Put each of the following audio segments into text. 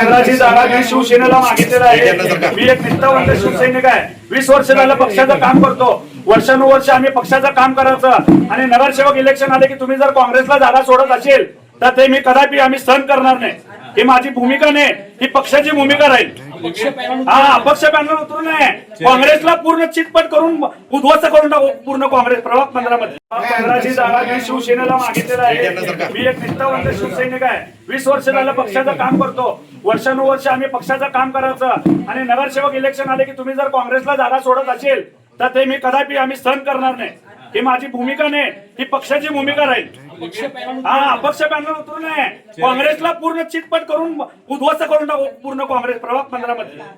15ची जागा मी शिवसेनेला मागितलेला आहे. मी एक निष्ठावंत शिवसैनिक आहे. 20 वर्ष झालं पक्षाचं काम करतो. वर्षानुवर्ष आम्ही पक्षाचं काम करायचं आणि नगरसेवक इलेक्शन आले की तुम्ही जर काँग्रेसला जागा सोडत असेल तर ते मी कदापि आम्ही सहन करणार नाही. ही माझी भूमिका नाही, ही पक्षाची भूमिका राहील. हा अपक्ष पॅनल उतरून नये, काँग्रेसला पूर्ण चितपट करून उद्ध्वस्त करून टाकू पूर्ण काँग्रेस. प्रभाग 15 मध्ये 15ची जागा मी शिवसेनेला मागितलेला आहे. मी एक निष्ठावंत शिवसैनिक आहे. 20 वर्ष झालं पक्षाचं काम करतो. वर्षानुवर्ष आम्ही पक्षाचं काम करायचं आणि नगरसेवक इलेक्शन आले की तुम्ही जर काँग्रेसला जागा सोडत असेल तर ते मी कदापि आम्ही सहन करणार नाही. ही माझी भूमिका नाही, ही पक्षाची भूमिका राहील. हा अपक्ष पॅनल उतरून नये, काँग्रेसला पूर्ण चितपट करून उद्ध्वस्त करून टाकू पूर्ण काँग्रेस. प्रभाग 15 मध्ये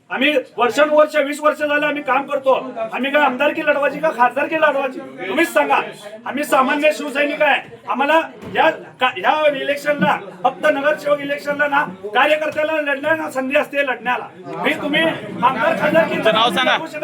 आम्ही वर्षानुवर्ष 20 वर्ष झाले आम्ही काम करतो. आम्ही काय आमदारकी लढवायची का खासदारकी लढवायची तुम्हीच सांगा. आम्ही सामान्य शिवसैनिक आहे. आम्हाला ह्या इलेक्शनला फक्त नगरसेवक इलेक्शनला ना कार्यकर्त्याला लढण्याला ना संधी असते लढण्याला. मी तुम्ही आमदार खासदार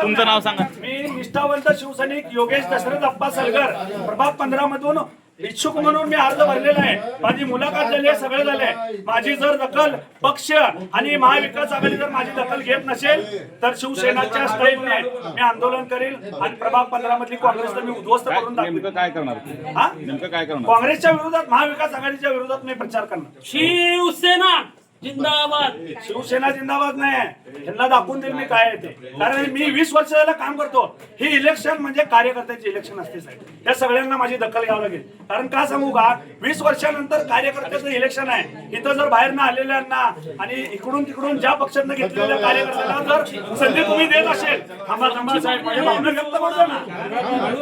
तुमचं नाव सांगा. मी निष्ठावंत शिवसैनिक योगेश दशरथ अप्पा सलगर प्रभाग 15 मधून इच्छुक म्हणून मी अर्ज भरलेला आहे. माझी मुलाखत झाली आहे, सगळं झालंय. माझी जर दखल पक्ष आणि महाविकास आघाडी जर माझी दखल घेत नसेल तर शिवसेनाच्या स्टाईलने मी आंदोलन करेल आणि प्रभाग 15 मधली काँग्रेसला मी उद्ध्वस्त करून नेमकं काय करणार? हा नेमकं काय करणार? काँग्रेसच्या विरोधात महाविकास आघाडीच्या विरोधात मी प्रचार करणार. शिवसेना जिंदाबाद. शिवसेना जिंदाबाद नाही, यांना दाखवून देईल मी काय आहे ते. कारण मी 20 वर्ष झालं काम करतो. ही इलेक्शन म्हणजे कार्यकर्त्याचे इलेक्शन असते साहेब. त्या सगळ्यांना माझी दखल घ्यावी लागेल. कारण का सांगू का, 20 वर्षानंतर कार्यकर्त्याचं इलेक्शन आहे. इथं जर बाहेरनं आलेल्यांना आणि इकडून तिकडून ज्या पक्षांना घेतलेल्या कार्यकर्त्यांना जर संधी तुम्ही देत असेल, थांबा साहेब, माझ्या भावना व्यक्त करतो ना,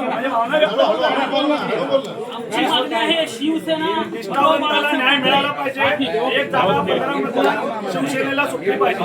माझ्या भावना व्यक्त करतो. आमची मागणी आहे शिवसेना निष्ठावंताला न्याय मिळाला पाहिजे. एक जागा 15 शिवसेनेला सुटली पाहिजे.